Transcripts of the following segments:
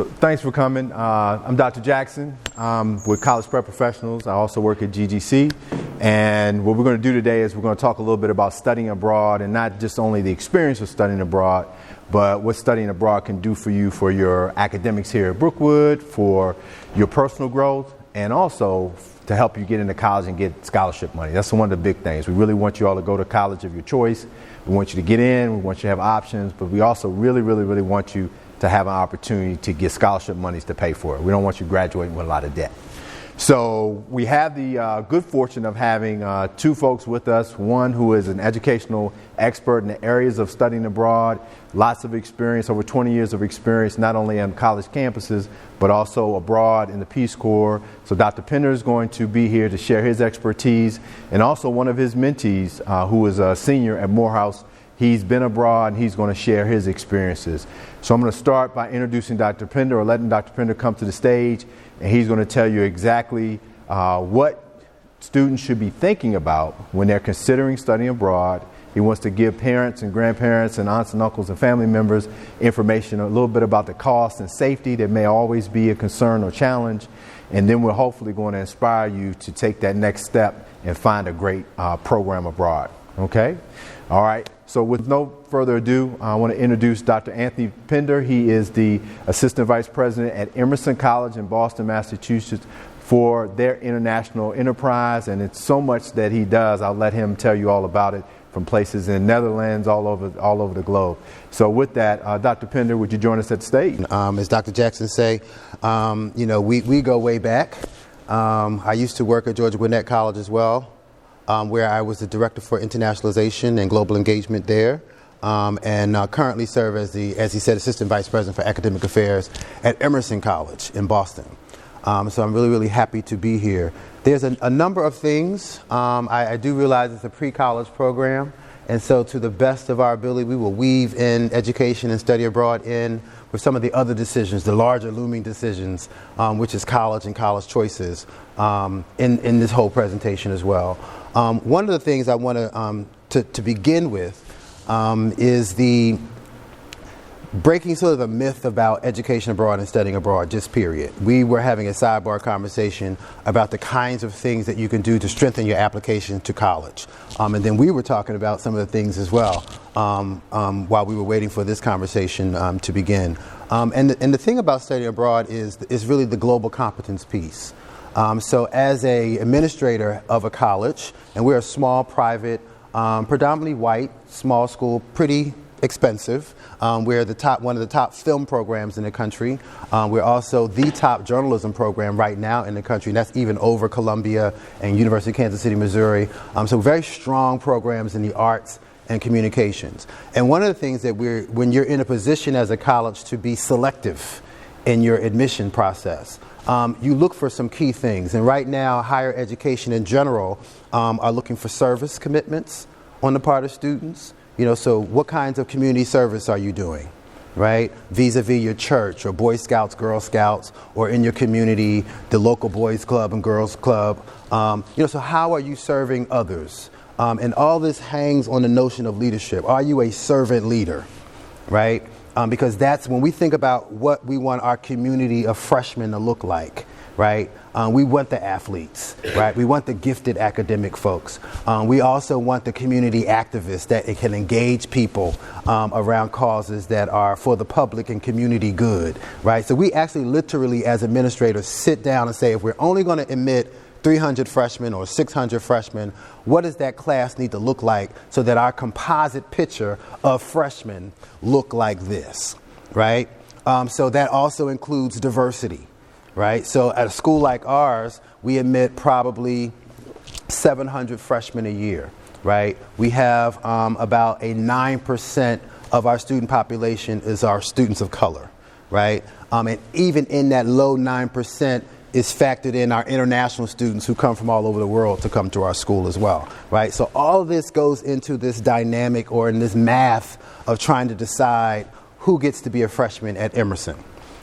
So thanks for coming. I'm Dr. Jackson. I'm with College Prep Professionals. I also work at GGC. And what we're going to do today is we're going to talk a little bit about studying abroad, and not just only the experience of studying abroad, but what studying abroad can do for you for your academics here at Brookwood, for your personal growth, and also to help you get into college and get scholarship money. That's one of the big things. We really want you all to go to college of your choice. We want you to get in. We want you to have options, but we also really want you to have an opportunity to get scholarship monies to pay for it. We don't want you graduating with a lot of debt. So we have the good fortune of having two folks with us, one who is an educational expert in the areas of studying abroad, lots of experience, over 20 years of experience, not only on college campuses, but also abroad in the Peace Corps. So Dr. Pender is going to be here to share his expertise, and also one of his mentees who is a senior at Morehouse. He's been abroad, and he's going to share his experiences. So I'm going to start by introducing Dr. Pender, or letting Dr. Pender come to the stage, and he's going to tell you exactly what students should be thinking about when they're considering studying abroad. He wants to give parents and grandparents and aunts and uncles and family members information, a little bit about the cost and safety that may always be a concern or challenge. And then we're hopefully going to inspire you to take that next step and find a great program abroad. Okay? All right. So with no further ado, I want to introduce Dr. Anthony Pender. He is the Assistant Vice President at Emerson College in Boston, Massachusetts, for their international enterprise. And it's so much that he does. I'll let him tell you all about it, from places in the Netherlands, all over the globe. So with that, Dr. Pender, would you join us at the stage? As Dr. Jackson say, we go way back. I used to work at Georgia Gwinnett College as well, where I was the Director for Internationalization and Global Engagement there, and currently serve as he said, Assistant Vice President for Academic Affairs at Emerson College in Boston. So I'm really happy to be here. There's a number of things. I do realize it's a pre-college program, and so to the best of our ability, we will weave in education and study abroad in with some of the other decisions, the larger looming decisions, which is college and college choices, in this whole presentation as well. One of the things I want to begin with is the breaking sort of a myth about education abroad and studying abroad, just period. We were having a sidebar conversation about the kinds of things that you can do to strengthen your application to college. And then we were talking about some of the things as well while we were waiting for this conversation to begin. And the thing about studying abroad is really the global competence piece. So as a administrator of a college, and we're a small, private, predominantly white, small school, pretty expensive. We're one of the top film programs in the country. We're also the top journalism program right now in the country, and that's even over Columbia and University of Kansas City, Missouri. So very strong programs in the arts and communications. And one of the things that when you're in a position as a college to be selective in your admission process, you look for some key things. And right now, higher education in general are looking for service commitments on the part of students. So what kinds of community service are you doing, right? Vis-a-vis your church or Boy Scouts, Girl Scouts, or in your community, the local boys club and girls club. So how are you serving others? And all this hangs on the notion of leadership. Are you a servant leader, right? Because that's when we think about what we want our community of freshmen to look like, right? We want the athletes, right? We want the gifted academic folks. We also want the community activists that it can engage people around causes that are for the public and community good, right? So we actually literally, as administrators, sit down and say, if we're only going to admit 300 freshmen or 600 freshmen, what does that class need to look like so that our composite picture of freshmen look like this, right? So that also includes diversity. Right? So at a school like ours, we admit probably 700 freshmen a year, right? We have about a 9% of our student population is our students of color, right? And even in that low 9% is factored in our international students who come from all over the world to come to our school as well, right? So all of this goes into this dynamic or in this math of trying to decide who gets to be a freshman at Emerson,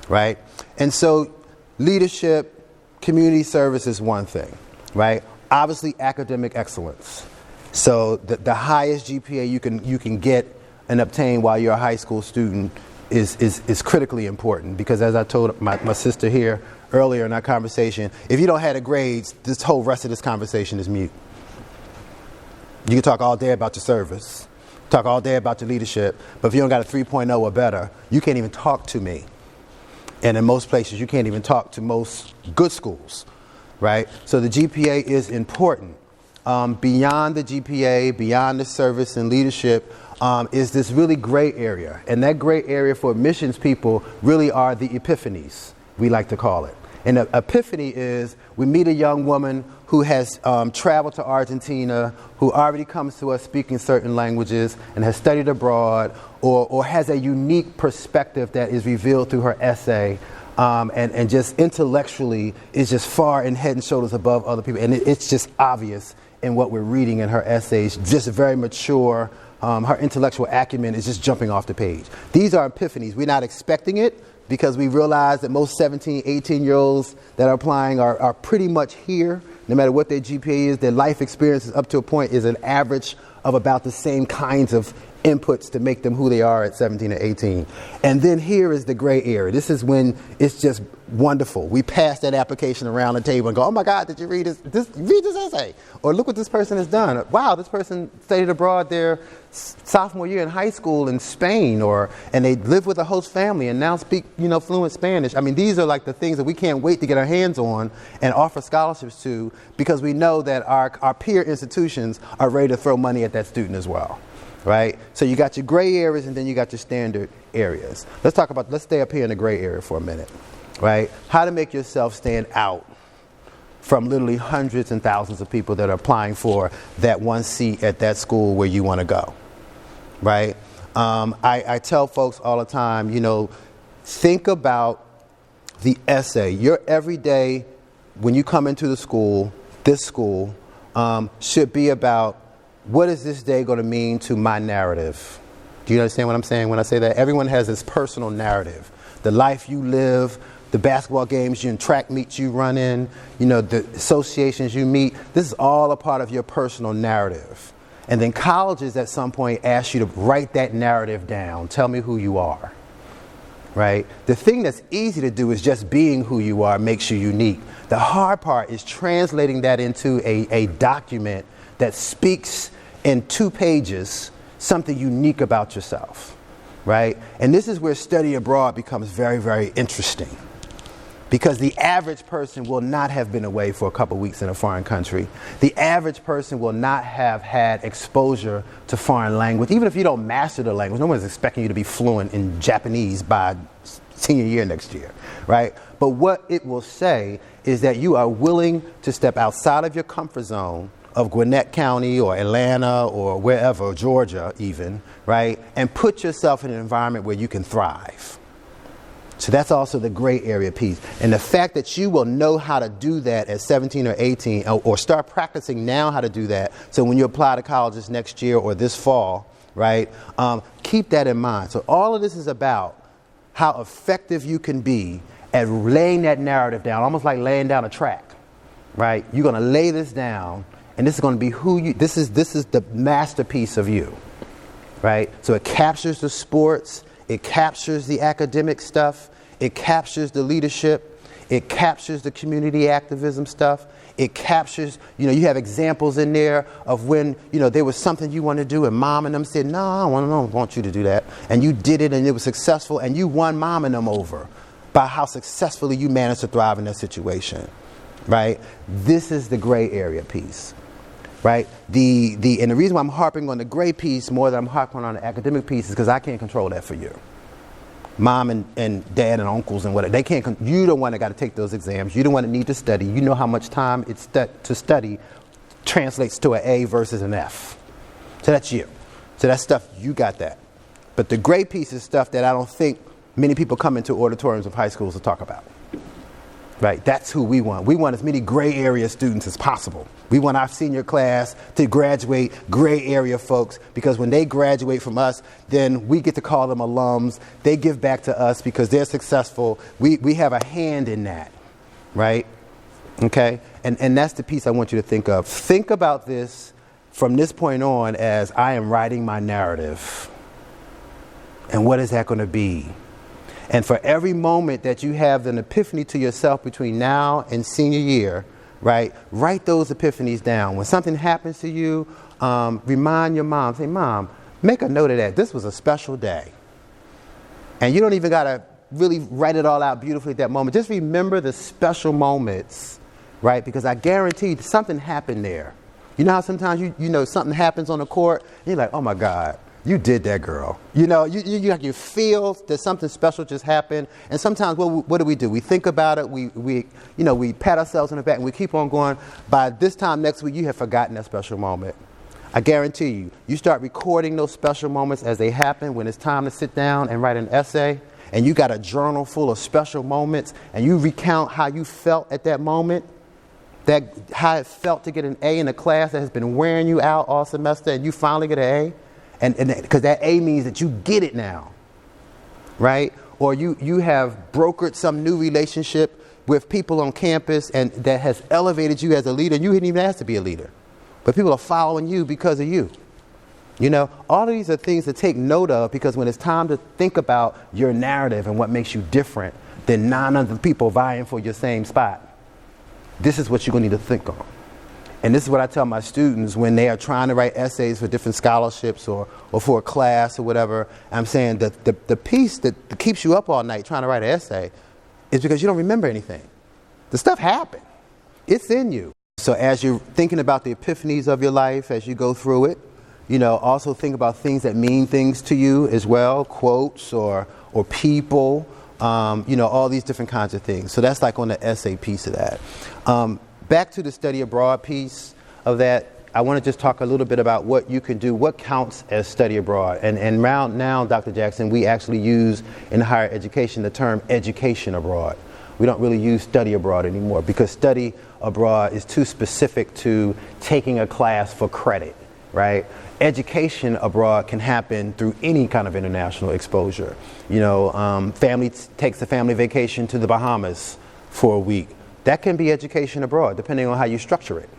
right? And so leadership, community service is one thing, right? Obviously, academic excellence. So the highest GPA you can get and obtain while you're a high school student is critically important, because as I told my sister here earlier in our conversation, if you don't have the grades, this whole rest of this conversation is mute. You can talk all day about your service, talk all day about your leadership, but if you don't got a 3.0 or better, you can't even talk to me. And in most places, you can't even talk to most good schools, right? So the GPA is important. Beyond the GPA, beyond the service and leadership, is this really gray area. And that gray area for admissions people really are the epiphanies, we like to call it. And an epiphany is we meet a young woman who has traveled to Argentina, who already comes to us speaking certain languages and has studied abroad, or has a unique perspective that is revealed through her essay, and just intellectually is just far and head and shoulders above other people. And it's just obvious in what we're reading in her essays, just very mature. Her intellectual acumen is just jumping off the page. These are epiphanies. We're not expecting it, because we realize that most 17, 18-year-olds that are applying are pretty much here. No matter what their GPA is, their life experiences up to a point is an average of about the same kinds of inputs to make them who they are at 17 or 18. And then here is the gray area. This is when it's just wonderful. We pass that application around the table and go, oh my God, did you read this essay? Or look what this person has done. Wow, this person studied abroad their sophomore year in high school in Spain, and they live with a host family and now speak, fluent Spanish. I mean, these are like the things that we can't wait to get our hands on and offer scholarships to, because we know that our peer institutions are ready to throw money at that student as well. Right? So you got your gray areas, and then you got your standard areas. Let's stay up here in the gray area for a minute. Right? How to make yourself stand out from literally hundreds and thousands of people that are applying for that one seat at that school where you want to go. Right? I tell folks all the time, think about the essay. Your everyday, when you come into the school, this school, should be about, what is this day going to mean to my narrative? Do you understand what I'm saying when I say that? Everyone has this personal narrative. The life you live, the basketball games and track meets you run in, the associations you meet. This is all a part of your personal narrative. And then colleges at some point ask you to write that narrative down. Tell me who you are. Right? The thing that's easy to do is just being who you are makes you unique. The hard part is translating that into a document that speaks in 2 pages something unique about yourself, right? And this is where study abroad becomes very, very interesting, because the average person will not have been away for a couple weeks in a foreign country. The average person will not have had exposure to foreign language. Even if you don't master the language, no one's expecting you to be fluent in Japanese by senior year next year, right? But what it will say is that you are willing to step outside of your comfort zone of Gwinnett County or Atlanta or wherever, Georgia even, right? And put yourself in an environment where you can thrive. So that's also the gray area piece. And the fact that you will know how to do that at 17 or 18, or start practicing now how to do that, so when you apply to colleges next year or this fall, right, keep that in mind. So all of this is about how effective you can be at laying that narrative down, almost like laying down a track, right? You're going to lay this down, and this is going to be who you, this is the masterpiece of you, right? So it captures the sports, it captures the academic stuff, it captures the leadership, it captures the community activism stuff, it captures, you have examples in there of when, there was something you wanted to do and mom and them said, no, I don't want you to do that. And you did it and it was successful and you won mom and them over by how successfully you managed to thrive in that situation, right? This is the gray area piece. Right? And the reason why I'm harping on the gray piece more than I'm harping on the academic piece is because I can't control that for you. Mom and dad and uncles and whatever, they can't. You the one that got to take those exams. You the one that need to study. You know how much time it's to study translates to an A versus an F. So that's you. So that stuff, you got that. But the gray piece is stuff that I don't think many people come into auditoriums of high schools to talk about. Right, that's who we want. We want as many gray area students as possible. We want our senior class to graduate gray area folks, because when they graduate from us, then we get to call them alums. They give back to us because they're successful. We have a hand in that, right? Okay, and that's the piece I want you to think of. Think about this from this point on as I am writing my narrative. And what is that going to be? And for every moment that you have an epiphany to yourself between now and senior year, right, write those epiphanies down. When something happens to you, remind your mom, say, Mom, make a note of that. This was a special day. And you don't even got to really write it all out beautifully at that moment. Just remember the special moments, right? Because I guarantee something happened there. You know how sometimes you know something happens on the court, and you're like, oh my God, you did that, girl. You know, you feel that something special just happened. And sometimes what do? We think about it, we pat ourselves on the back and we keep on going. By this time next week, you have forgotten that special moment. I guarantee you, you start recording those special moments as they happen when it's time to sit down and write an essay, and you got a journal full of special moments, and you recount how you felt at that moment, how it felt to get an A in a class that has been wearing you out all semester, and you finally get an A. And because that A means that you get it now, right? Or you have brokered some new relationship with people on campus and that has elevated you as a leader. You didn't even ask to be a leader, but people are following you because of you. You know, all of these are things to take note of, because when it's time to think about your narrative and what makes you different than 9 other people vying for your same spot, this is what you're going to need to think on. And this is what I tell my students when they are trying to write essays for different scholarships or for a class or whatever. I'm saying that the piece that keeps you up all night trying to write an essay is because you don't remember anything. The stuff happened. It's in you. So as you're thinking about the epiphanies of your life, as you go through it, you know, also think about things that mean things to you as well, quotes or people, you know, all these different kinds of things. So that's like on the essay piece of that. Back to the study abroad piece of that, I want to just talk a little bit about what you can do, what counts as study abroad. And now, Dr. Jackson, we actually use in higher education the term education abroad. We don't really use study abroad anymore because study abroad is too specific to taking a class for credit, right? Education abroad can happen through any kind of international exposure. You know, family takes a family vacation to the Bahamas for a week. That can be education abroad, depending on how you structure it,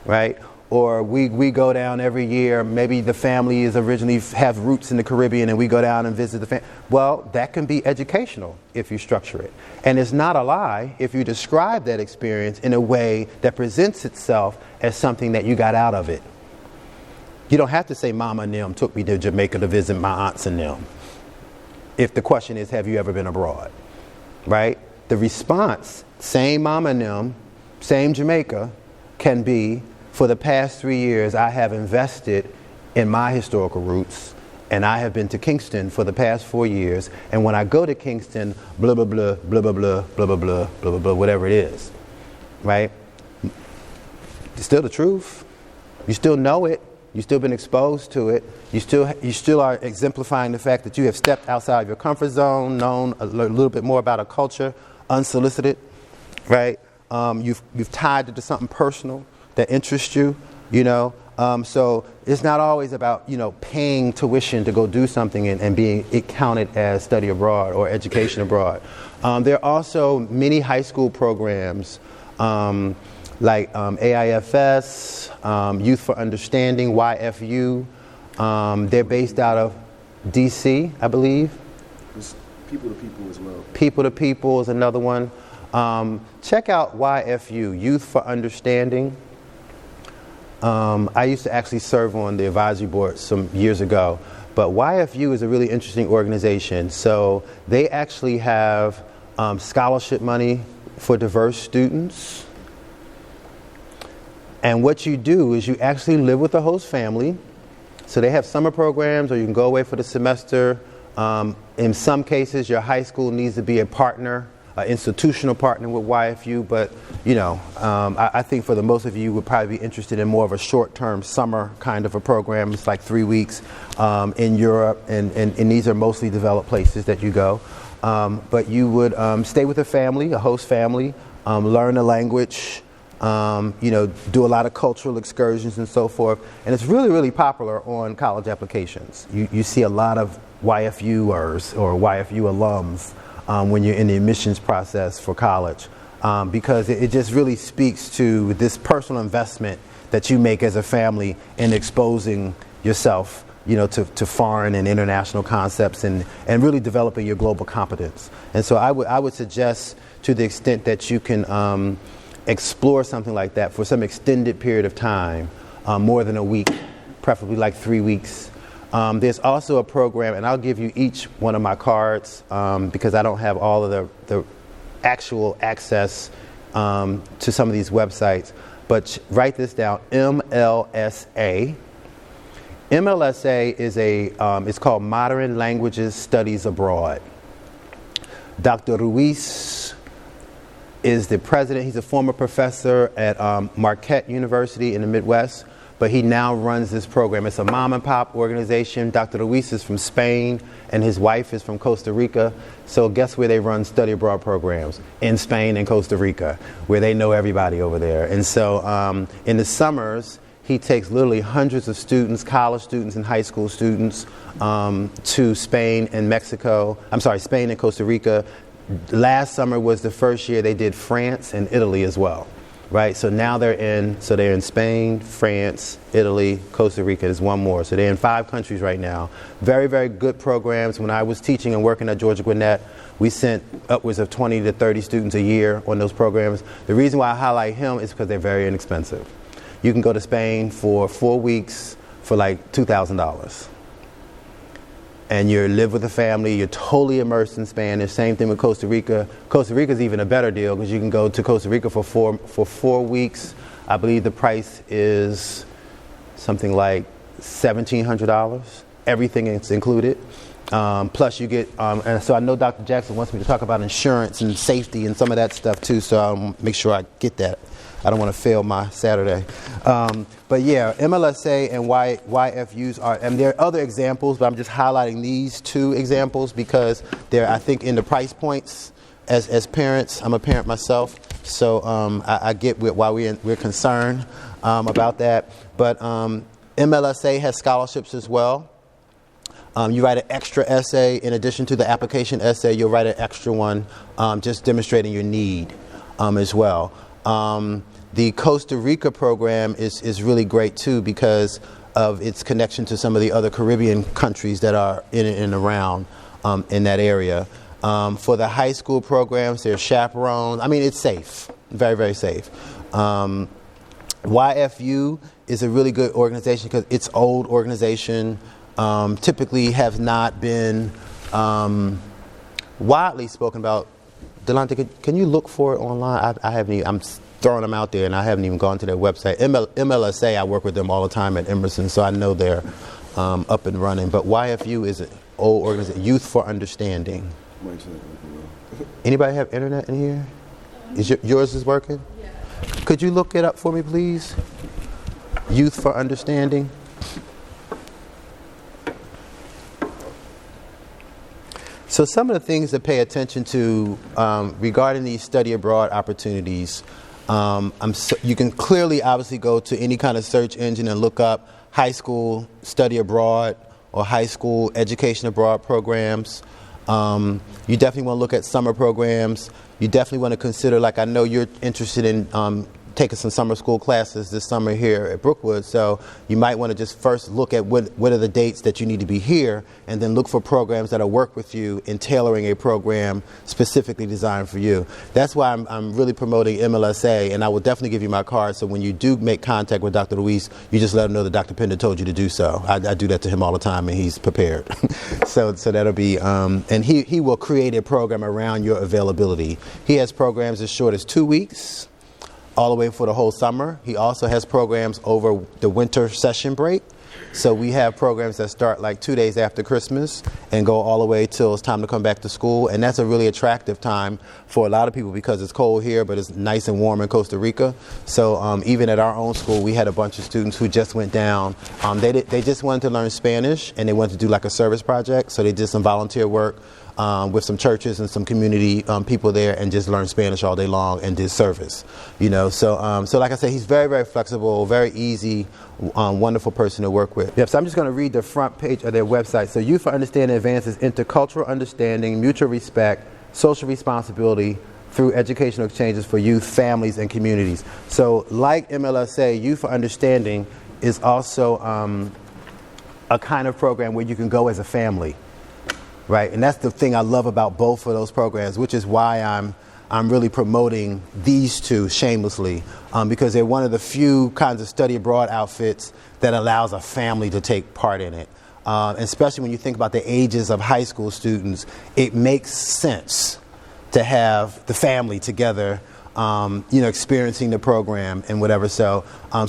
right? Or we go down every year. Maybe the family is originally have roots in the Caribbean, and we go down and visit the family. Well, that can be educational if you structure it. And it's not a lie if you describe that experience in a way that presents itself as something that you got out of it. You don't have to say Mama and them took me to Jamaica to visit my aunts and them. If the question is, have you ever been abroad, right? The response, same Mama and them, same Jamaica, can be, for the past 3 years, I have invested in my historical roots, and I have been to Kingston for the past 4 years, and when I go to Kingston, blah, blah, blah, blah, blah, blah, blah, blah, blah, blah, blah, blah, whatever it is, right? It's still the truth. You still know it. You've still been exposed to it. You still are exemplifying the fact that you have stepped outside of your comfort zone, known a little bit more about a culture, unsolicited, right? You've tied it to something personal that interests you, you know. So it's not always about, you know, paying tuition to go do something and being it counted as study abroad or education abroad. There are also many high school programs like AIFS, Youth for Understanding, YFU. They're based out of DC, I believe. It's People to People as well. People to People is another one. Check out YFU, Youth for Understanding. I used to actually serve on the advisory board some years ago, but YFU is a really interesting organization. So they actually have scholarship money for diverse students. And what you do is you actually live with the host family. So they have summer programs, or you can go away for the semester. In some cases, your high school needs to be a partner, an institutional partner with YFU. But, you know, I think for the most of you would probably be interested in more of a short-term summer kind of a program. It's like 3 weeks in Europe, and these are mostly developed places that you go. But you would stay with a family, a host family, learn the language, you know, do a lot of cultural excursions and so forth. And it's really, really popular on college applications. You see a lot of YFUers or YFU alums when you're in the admissions process for college, because it just really speaks to this personal investment that you make as a family in exposing yourself to foreign and international concepts and really developing your global competence. And so I would suggest, to the extent that you can explore something like that for some extended period of time, more than a week, preferably like 3 weeks. There's also a program, and I'll give you each one of my cards because I don't have all of the actual access to some of these websites. But write this down, MLSA. MLSA is it's called Modern Languages Studies Abroad. Dr. Ruiz is the president. He's a former professor at Marquette University in the Midwest, but he now runs this program. It's a mom and pop organization. Dr. Ruiz is from Spain, and his wife is from Costa Rica. So guess where they run study abroad programs? In Spain and Costa Rica, where they know everybody over there. And so in the summers, he takes literally hundreds of students, college students and high school students, to Spain and Mexico. I'm sorry, Spain and Costa Rica. Last summer was the first year they did France and Italy as well. Right, so now they're in Spain, France, Italy, Costa Rica. There's one more. So they're in 5 countries right now. Very, very good programs. When I was teaching and working at Georgia Gwinnett, we sent upwards of 20 to 30 students a year on those programs. The reason why I highlight him is because they're very inexpensive. You can go to Spain for 4 weeks for like $2,000. And you live with a family, you're totally immersed in Spanish. Same thing with Costa Rica. Costa Rica is even a better deal because you can go to Costa Rica for 4 weeks. I believe the price is something like $1,700. Everything is included. Plus you get, and so I know Dr. Jackson wants me to talk about insurance and safety and some of that stuff too, so I'll make sure I get that. I don't want to fail my Saturday. But yeah, MLSA and YFUs are, and there are other examples, but I'm just highlighting these 2 examples because they're, I think, in the price points as parents. I'm a parent myself, so I get why we're concerned about that. But MLSA has scholarships as well. You write an extra essay. In addition to the application essay, you'll write an extra one just demonstrating your need as well. The Costa Rica program is really great too because of its connection to some of the other Caribbean countries that are in and around in that area. For the high school programs, there's chaperones. I mean, it's safe, very, very safe. YFU is a really good organization because it's old organization, typically have not been widely spoken about. Delonte, can you look for it online? I haven't even, I'm throwing them out there and I haven't even gone to their website. MLSA, I work with them all the time at Emerson, so I know they're up and running. But YFU is an old organization, Youth for Understanding. Anybody have internet in here? Is yours is working? Yeah. Could you look it up for me, please? Youth for Understanding. So some of the things to pay attention to regarding these study abroad opportunities, you can clearly obviously go to any kind of search engine and look up high school study abroad or high school education abroad programs. You definitely want to look at summer programs. You definitely want to consider, like I know you're interested in taking some summer school classes this summer here at Brookwood, so you might want to just first look at what are the dates that you need to be here, and then look for programs that'll work with you in tailoring a program specifically designed for you. That's why I'm really promoting MLSA, and I will definitely give you my card, so when you do make contact with Dr. Luis, you just let him know that Dr. Pender told you to do so. I do that to him all the time, and he's prepared. so that'll be, and he will create a program around your availability. He has programs as short as 2 weeks, all the way for the whole summer. He also has programs over the winter session break. So we have programs that start like 2 days after Christmas and go all the way till it's time to come back to school. And that's a really attractive time for a lot of people because it's cold here, but it's nice and warm in Costa Rica. So even at our own school, we had a bunch of students who just went down. They just wanted to learn Spanish and they wanted to do like a service project. So they did some volunteer work with some churches and some community people there and just learned Spanish all day long and did service, you know. So like I said, he's very, very flexible, very easy, wonderful person to work with. Yep, so I'm just going to read the front page of their website. So Youth for Understanding advances intercultural understanding, mutual respect, social responsibility through educational exchanges for youth, families, and communities. So like MLSA, Youth for Understanding is also a kind of program where you can go as a family, right? And that's the thing I love about both of those programs, which is why I'm really promoting these two shamelessly, because they're one of the few kinds of study abroad outfits that allows a family to take part in it. Especially when you think about the ages of high school students, it makes sense to have the family together, experiencing the program and whatever. So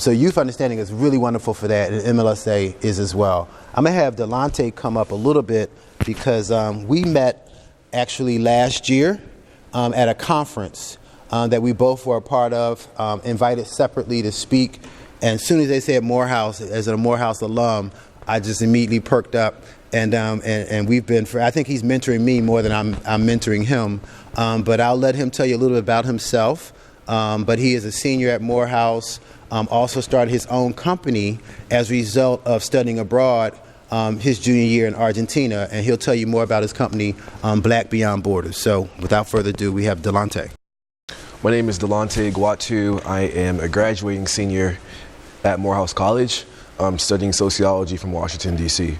Youth Understanding is really wonderful for that, and MLSA is as well. I'm going to have Delonte come up a little bit because we met actually last year at a conference that we both were a part of, invited separately to speak. And as soon as they said Morehouse, as a Morehouse alum, I just immediately perked up. And we've been, I think he's mentoring me more than I'm mentoring him. But I'll let him tell you a little bit about himself. But he is a senior at Morehouse, also started his own company as a result of studying abroad his junior year in Argentina. And he'll tell you more about his company, Black Beyond Borders. So without further ado, we have Delonte. My name is Delonte Guatu. I am a graduating senior at Morehouse College, studying sociology from Washington, D.C.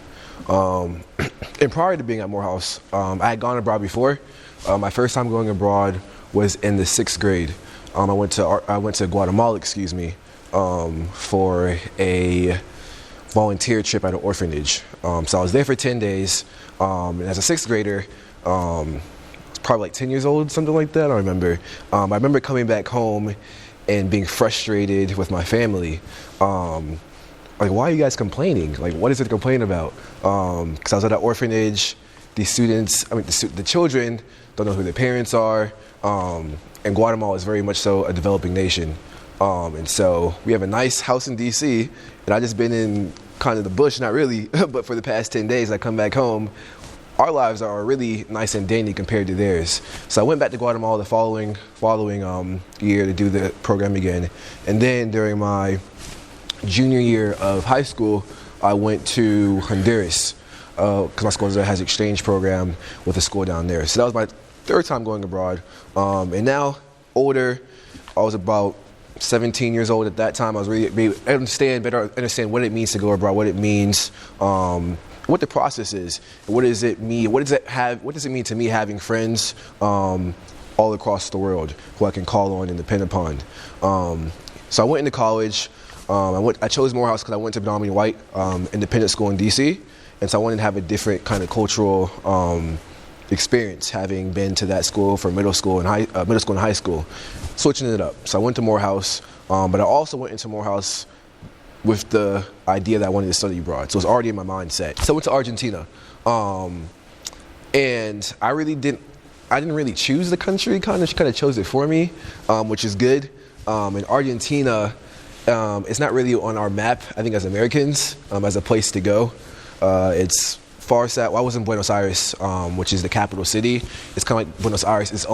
And prior to being at Morehouse, I had gone abroad before. My first time going abroad was in the 6th grade. I went to Guatemala, for a volunteer trip at an orphanage. So I was there for 10 days. And as a 6th grader, probably like 10 years old, something like that, I don't remember. I remember coming back home and being frustrated with my family. Like, why are you guys complaining? Like, what is it to complain about? Because I was at an orphanage. These students, the children don't know who their parents are. And Guatemala is very much so a developing nation. And so we have a nice house in D.C. and I just been in kind of the bush, not really, but for the past 10 days, I come back home. Our lives are really nice and dandy compared to theirs. So I went back to Guatemala the following year to do the program again. And then during my junior year of high school, I went to Honduras because my school has an exchange program with a school down there. So that was my 3rd time going abroad. And now, older, I was about 17 years old at that time. I was really better understand what it means to go abroad, what it means, what the process is, what does it mean? What does it mean to me having friends all across the world who I can call on and depend upon? So I went into college. I chose Morehouse because I went to Menominee White independent school in D.C. And so I wanted to have a different kind of cultural experience, having been to that school for middle school and high school, switching it up. So I went to Morehouse, but I also went into Morehouse with the idea that I wanted to study abroad. So it was already in my mindset. So I went to Argentina, and I didn't really choose the country. She kind of chose it for me, which is good. In Argentina, it's not really on our map, I think, as Americans, as a place to go. It's far south. Well, I was in Buenos Aires, which is the capital city. It's kind of like Buenos Aires, its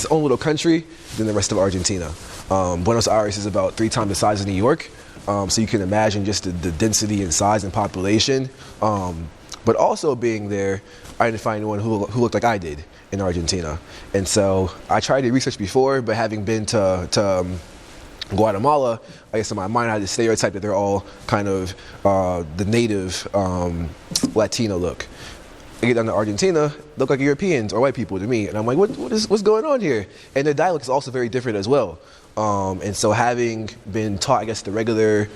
own little country than the rest of Argentina. Buenos Aires is about 3 times the size of New York, so you can imagine just the density and size and population. But also being there, I didn't find anyone who looked like I did in Argentina. And so I tried to research before, but having been to Guatemala, I guess in my mind I had the stereotype that they're all kind of the native Latino look. I get down to Argentina, look like Europeans or white people to me, and I'm like, what's going on here? And their dialect is also very different as well. And so having been taught, I guess, the regular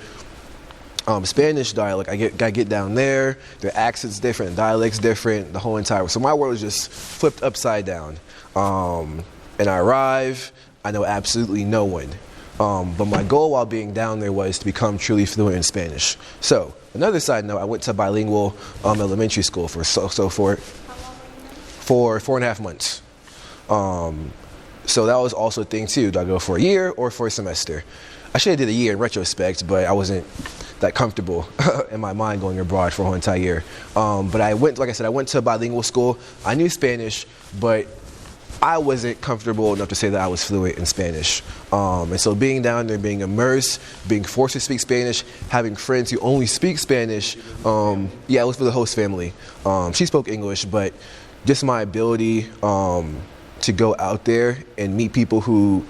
Spanish dialect, I get down there, their accent's different, dialect's different, the whole entire. So my world is just flipped upside down. And I arrive, I know absolutely no one. But my goal while being down there was to become truly fluent in Spanish. So, another side note, I went to bilingual elementary school for 4.5 months. So that was also a thing too. Do I go for a year or for a semester? I should have did a year in retrospect, but I wasn't that comfortable in my mind going abroad for a whole entire year. But I went to bilingual school. I knew Spanish, but I wasn't comfortable enough to say that I was fluent in Spanish. And so being down there, being immersed, being forced to speak Spanish, having friends who only speak Spanish, it was for the host family. She spoke English, but just my ability to go out there and meet people who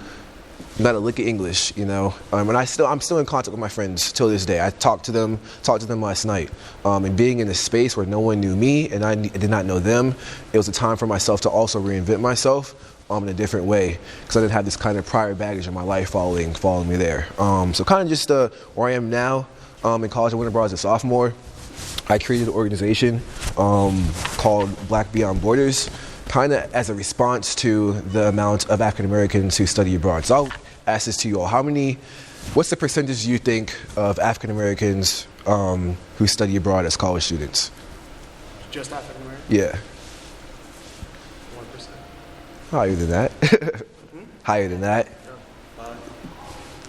not a lick of English, you know. And I'm still in contact with my friends till this day. I talked to them last night. And being in a space where no one knew me and I did not know them, it was a time for myself to also reinvent myself in a different way, because I didn't have this kind of prior baggage in my life following me there. So kind of just where I am now in college. I went abroad as a sophomore. I created an organization called Black Beyond Borders, kind of as a response to the amount of African Americans who study abroad. So I'll ask this to you all: what's the percentage you think of African Americans who study abroad as college students? Just African American? Yeah. 1%. Higher than that. Higher than that.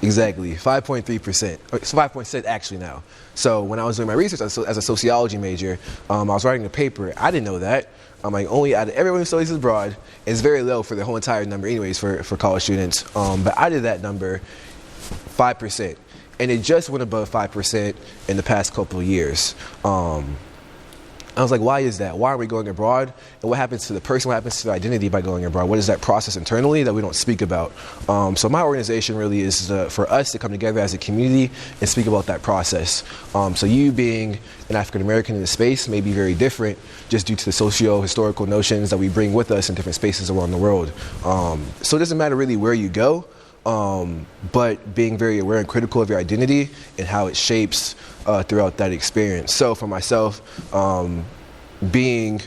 Exactly, 5.3%. It's 5.6 actually now. So when I was doing my research as a sociology major, I was writing a paper. I didn't know that. I'm like, only out of everyone who studies abroad, it's very low for the whole entire number anyways for college students. But I did that number 5%. And it just went above 5% in the past couple of years. I was like, why is that? Why are we going abroad? And what happens to the person? What happens to their identity by going abroad? What is that process internally that we don't speak about? So my organization really is for us to come together as a community and speak about that process. So you being an African American in the space may be very different just due to the socio-historical notions that we bring with us in different spaces around the world. So it doesn't matter really where you go, but being very aware and critical of your identity and how it shapes throughout that experience. So for myself, being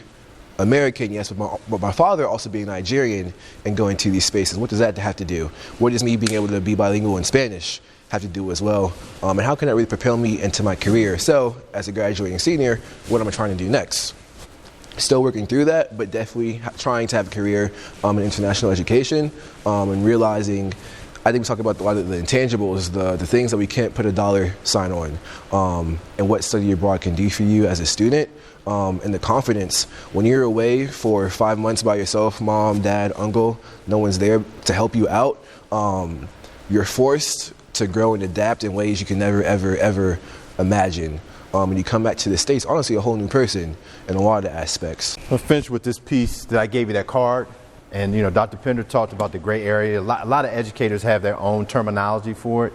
American, yes, but my father also being Nigerian and going to these spaces, what does that have to do? What does me being able to be bilingual in Spanish have to do as well? And how can that really propel me into my career? So as a graduating senior, what am I trying to do next? Still working through that, but definitely trying to have a career in international education and realizing, I think we talk about a lot of the intangibles, the things that we can't put a dollar sign on, and what study abroad can do for you as a student, and the confidence. When you're away for 5 months by yourself, mom, dad, uncle, no one's there to help you out, you're forced to grow and adapt in ways you can never, ever, ever imagine. When you come back to the States, honestly, a whole new person in a lot of aspects. I'll finish with this piece that I gave you, that card. And, you know, Dr. Pender talked about the gray area. A lot of educators have their own terminology for it.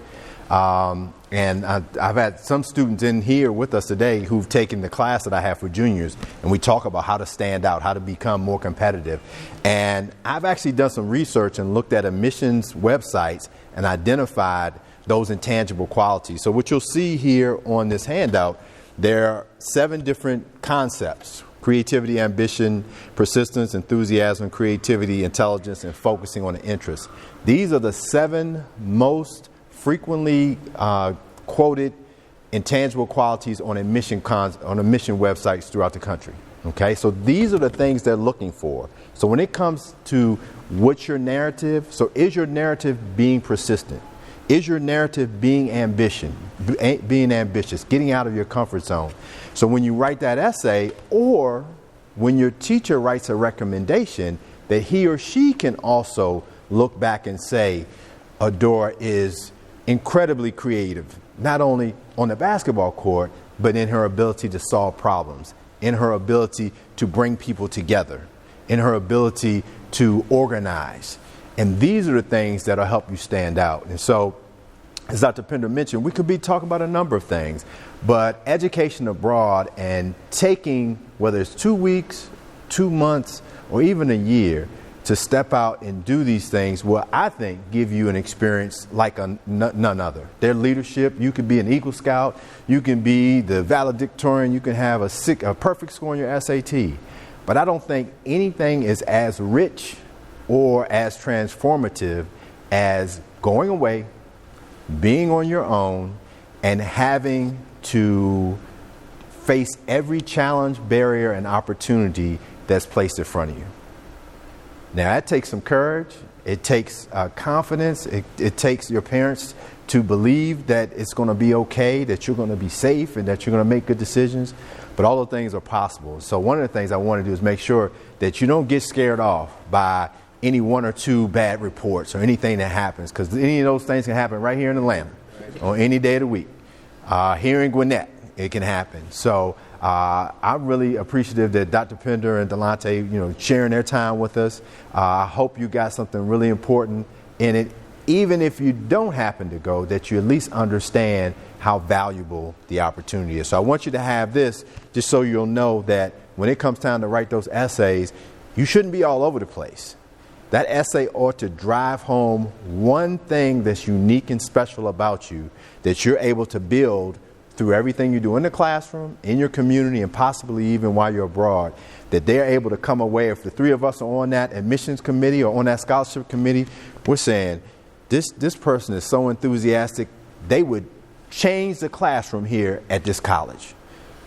And I've had some students in here with us today who've taken the class that I have for juniors, and we talk about how to stand out, how to become more competitive. And I've actually done some research and looked at admissions websites and identified those intangible qualities. So what you'll see here on this handout, there are 7 different concepts: creativity, ambition, persistence, enthusiasm, creativity, intelligence, and focusing on an interest. These are the 7 most frequently quoted intangible qualities on admission websites throughout the country. Okay, so these are the things they're looking for. So when it comes to what's your narrative, so is your narrative being persistent? Is your narrative being ambitious, getting out of your comfort zone? So when you write that essay, or when your teacher writes a recommendation, that he or she can also look back and say, Adora is incredibly creative, not only on the basketball court, but in her ability to solve problems, in her ability to bring people together, in her ability to organize. And these are the things that'll help you stand out. And so, as Dr. Pender mentioned, we could be talking about a number of things, but education abroad and taking, whether it's 2 weeks, 2 months, or even a year, to step out and do these things will, I think, give you an experience like none other. Their leadership, you could be an Eagle Scout, you can be the valedictorian, you can have a perfect score on your SAT. But I don't think anything is as rich or as transformative as going away, being on your own, and having to face every challenge, barrier, and opportunity that's placed in front of you. Now, that takes some courage. It takes confidence. It takes your parents to believe that it's going to be okay, that you're going to be safe, and that you're going to make good decisions. But all the things are possible. So one of the things I want to do is make sure that you don't get scared off by any 1 or 2 bad reports or anything that happens, because any of those things can happen right here in Atlanta on any day of the week. Here in Gwinnett, it can happen. So I'm really appreciative that Dr. Pender and Delonte, sharing their time with us. I hope you got something really important in it even if you don't happen to go, that you at least understand how valuable the opportunity is. So I want you to have this just so you'll know that when it comes time to write those essays, you shouldn't be all over the place. That essay ought to drive home one thing that's unique and special about you that you're able to build through everything you do in the classroom, in your community, and possibly even while you're abroad, that they're able to come away. If the three of us are on that admissions committee or on that scholarship committee, we're saying this person is so enthusiastic, they would change the classroom here at this college.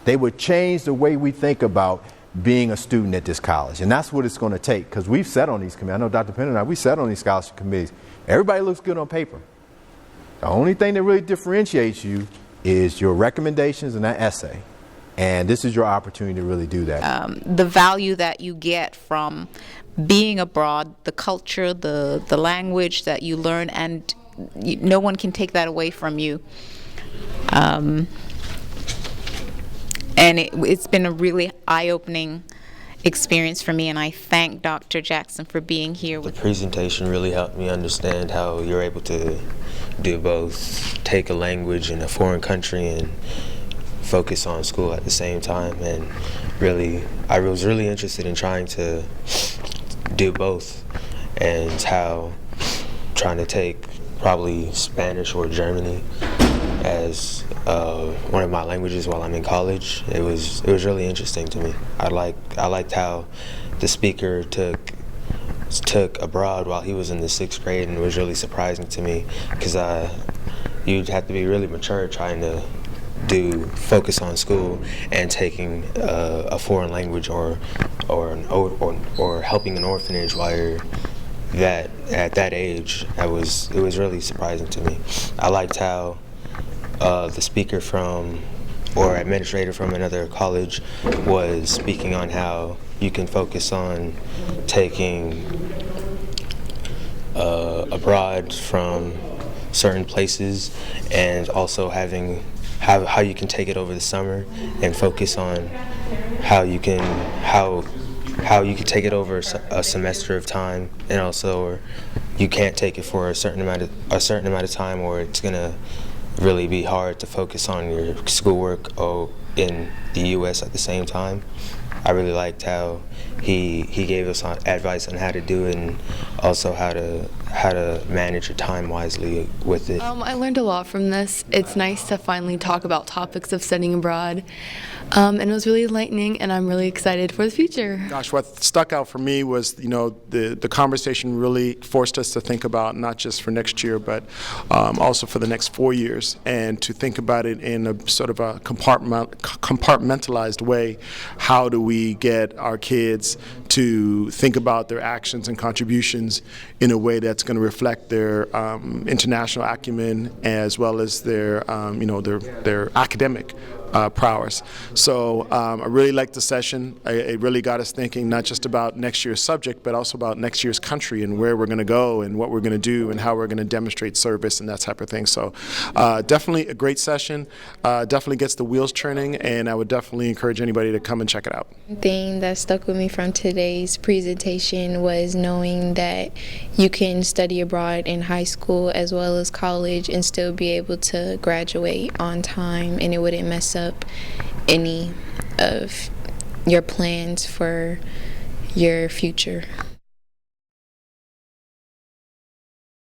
They would change the way we think about being a student at this college. And that's what it's going to take, because we've sat on these committees. I know Dr. Penn and I, we sat on these scholarship committees. Everybody looks good on paper. The only thing that really differentiates you is your recommendations and that essay. And this is your opportunity to really do that. The value that you get from being abroad, the culture, the language that you learn, and no one can take that away from you. And it's been a really eye-opening experience for me, and I thank Dr. Jackson for being here. The presentation really helped me understand how you're able to do both, take a language in a foreign country and focus on school at the same time. And really, I was really interested in trying to do both, and how trying to take probably Spanish or Germany as one of my languages while I'm in college. It was really interesting to me. I liked how the speaker took abroad while he was in the 6th grade, and it was really surprising to me, because you'd have to be really mature trying to focus on school and taking a foreign language or helping an orphanage while you're at that age. It was really surprising to me. I liked how the speaker or administrator from another college was speaking on how you can focus on taking abroad from certain places, and also how you can take it over the summer and focus on how you can take it over a semester of time, and also or you can't take it for a certain amount of time, or it's gonna really be hard to focus on your schoolwork in the U.S. at the same time. I really liked how he gave us advice on how to do it, and also how to manage your time wisely with it. I learned a lot from this. It's nice to finally talk about topics of studying abroad, and it was really enlightening, and I'm really excited for the future. Gosh, what stuck out for me was, the conversation really forced us to think about not just for next year, but also for the next 4 years, and to think about it in a sort of a compartmentalized way. How do we get our kids to think about their actions and contributions in a way that's going to reflect their international acumen, as well as their academic prowess. So I really liked the session. It really got us thinking not just about next year's subject, but also about next year's country and where we're going to go and what we're going to do and how we're going to demonstrate service and that type of thing. So definitely a great session. Definitely gets the wheels turning, and I would definitely encourage anybody to come and check it out. The thing that stuck with me from today's presentation was knowing that you can study abroad in high school as well as college and still be able to graduate on time, and it wouldn't mess up any of your plans for your future.